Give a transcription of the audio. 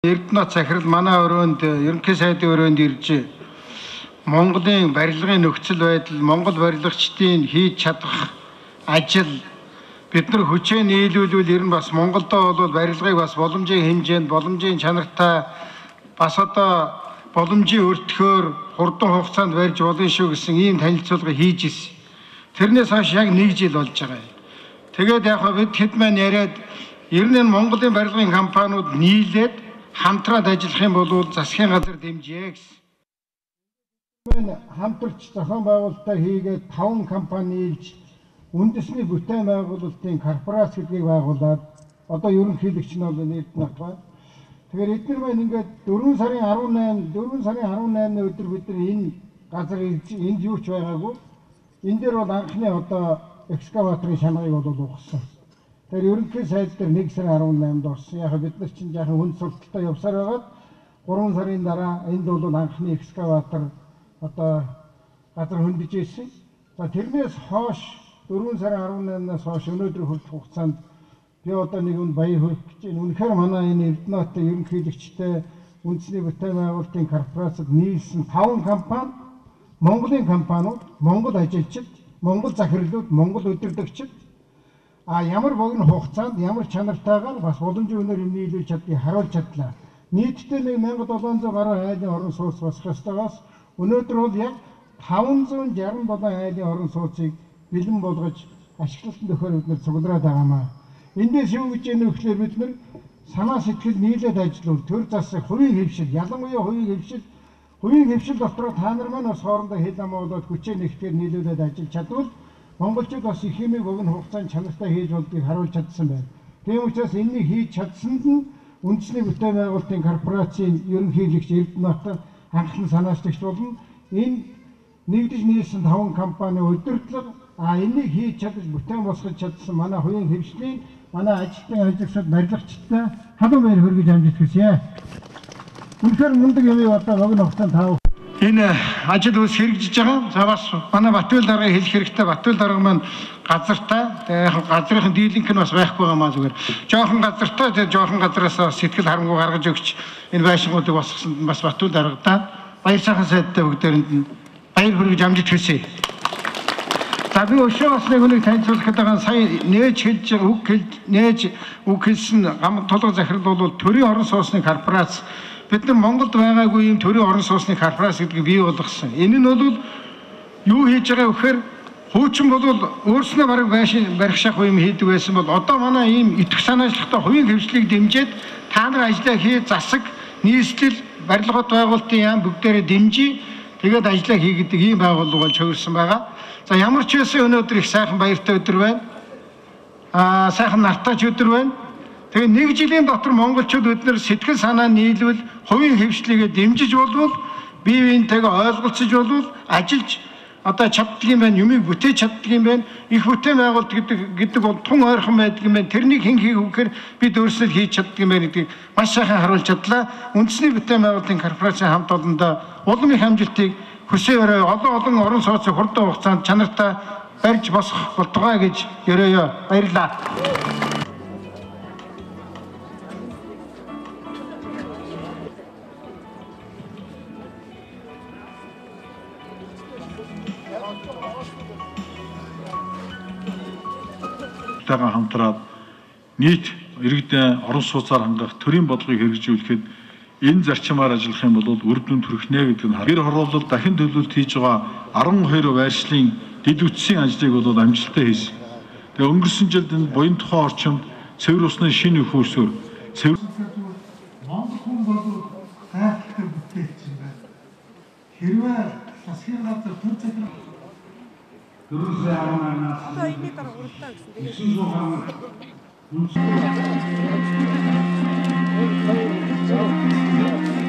Эрдэнэт захирал манай өрөөнд ерөнхий сайдын өрөөнд ирж Монголын барилгын нөхцөл байдал, Монгол барилгачдын хийж чадах ажил бид нар хүчээ нийлүүлвэл ер нь бас Монголдо бол барилгыг бас боломжийн хэмжээнд, боломжийн чанартай бас одоо боломжийн өртгөөр хурдан хугацаанд барьж болно шүү гэсэн ийм танилцуулга хийж ирсэн. Тэрнээс хойш яг 1 жил болж байгаа юм. Тэгээд яг бид хэд маань яриад ер нь Монголын барилгын компаниуд нийлээд хамтраад ажиллах юм бол засгийн газар дэмжээ гэсэн. Хамтарч зохион байгуулалтаа хийгээд 5 компани нийлж үндэсний бүтээн байгуулалтын корпорац гэдгийг байгуулад одоо ерөнхийлөгч нь бол Эрдэнэт байна. Тэгэхээр эдгээр маань ингээд 4 сарын 18-ны өдөр бид нар энэ газар энд юу ч байгаагүй. Энэ дээр бол анхны одоо экскаваторын шанагыг бол угссан. Тэгэхээр ерөнхий сайд дээр 1 сарын 18-нд орсон. Яг бид нар чинь жаахан хүн сурталтай явсаар байгаад 3 сарын дараа энд бол анхны экскаватор одоо газар хөндөж ирсэн. За тэрнээс хойш 4 сарын 18-наас хойш өнөөдөр хүртэх хугацаанд би одоо нэг нь баяр хүргэж байна. Үнэхээр манай энэ Эрдэнэт ерөнхийлөгчтэй үндэсний бүтээн байгуулалтын корпорацид нийлсэн 5 компани, Монголын компаниуд, Монгол ажилчид, Монгол захирлууд, Монгол удирдагчид ямар богино хугацаанд ямар чанартайгаар бас боломжийн үнээр нийлүүлж чаддгийг харуулж чадлаа. Нийтдээ 1700 гаруй айлын орон сууц босох ёстойгоос өнөөдөр бол яг 567 айлын орон сууцыг бэлэн болгож ашиглалтанд өгөхөөр бид нар цуглараад байгаамаа. Эндээс юу гэж яах вэ гэхээр бид нар санаа сэтгэл нийлээд ажиллавал төр засаг хувийн хэвшил, ялангуяа хувийн хэвшил дотор та нар маань бас хоорондоо хэл амаа болоод хүчээ нэгтгэхээр нийлүүлээд ажиллаж чадвал монголчууд бас их хэмээг богино хугацаанд чанартай хийж болдгийг харуулж чадсан байна. Тийм учраас энэнийг хийж чадсанд нь үндэсний бүтээн байгуулалтын корпорацийн ерөнхийлөгч Эрдэнэт анхны санаачлагч болно. Энэ нэгдэж нийлсэн 5 компани удирдлага энийг хийж чадаж бүтээн босгож чадсан манай хувийн хэвшлийн манай ажилтны ажиллагчид барилгачдтай халуун баяр хүргэж амжилт хүсье. Үнэхээр мундаг юм одоо богино хугацаанд тав. Энэ ажил үс хэрэгжиж байгаа. За бас манай Батбаял даргыг хэлэх хэрэгтэй. Батбаял дарга маань газартай. Яг газрын дийлэнх нь бас байхгүй байгаамаа зүгээр. Жохон газартай, тэр жохон газараас сэтгэл харангуй гаргаж өгч энэ байшингуудыг босгосонд бас Батбаял даргадаа баяр сайхан сайдтай бүгдээрэнд нь баяр хүргэж амжилт хүсье. За би өшөө бас нэг танилцуулах гэдэг нь сая нээж үг хэлсэн гам толгой захирал бол төрийн орон сууцны корпорац. Бид нар Монголд байгаагүй юм төрийн орон сууцны корпорац гэдгийг бий болгосон. Энэ нь бол юу хийж байгаа вэ гэхээр хуучин бол өөрснөө бараг барих шахах юм хийдэг байсан бол одоо манай ийм итгэх санаачлагтай хувийн хөвчлийг дэмжиж та нар ажиллаа хий засаг нийслэл барилгын байгуулалтын яам бүгдээрээ дэмжиж тэгээд ажиллаа хийгээд ийм байгууллага болж хувирсан байгаа. За ямар ч байсан өнөөдөр их сайхан баяртай өдөр байна. Сайхан нартаач өдөр байна. Тэгээ 1 жилийн дотор монголчууд бид нар сэтгэл санаа нийлвэл хувийн хөвшлийгээ дэмжиж болвол бие биентэйгээ ойлголцож болвол ажиллаж одоо чаддаг юм байна, юмыг бүтээж чаддаг юм байна. Их бүтээн байгуулалт гэдэг бол тун ойрхон байдаг юм байна. Тэрнийг хэн хийх вэ гэхээр бид өөрсдөө хийж чаддаг юм байна гэдгийг маш сайхан харуулж чадлаа. Үндэсний бүтээн байгуулалтын корпорацийн хамт олондоо улам их амжилтыг хүсье өрөө олон орон сууцыг хурдан хугацаанд чанартай барьж босгох болтугай гэж өрөөё. Баярлалаа. Тагаа хамтраад нийт иргэдийн орон сууцаар хангах төрийн бодлогыг хэрэгжүүлэхэд энэ зарчмаар ажиллах юм бол үр дүнд хүрэх нэ гэдэг нь гэр хороолол дахин төлөвлөлт хийж байгаа 12 байршлын дэд үтсийн ажлыг бол амжилттай хийсэн. Тэгээ өнгөрсөн жилд энэ буян тухайн орчинд цэвэр усны шинэ нөхөсөөр Монгол хүн бол гайхалтай бүтээлч юм байна. Хэрвээ засгийн газар төр захирал 418-аас одоо энэний дараа уралдаа гэсэн. 900 гаруй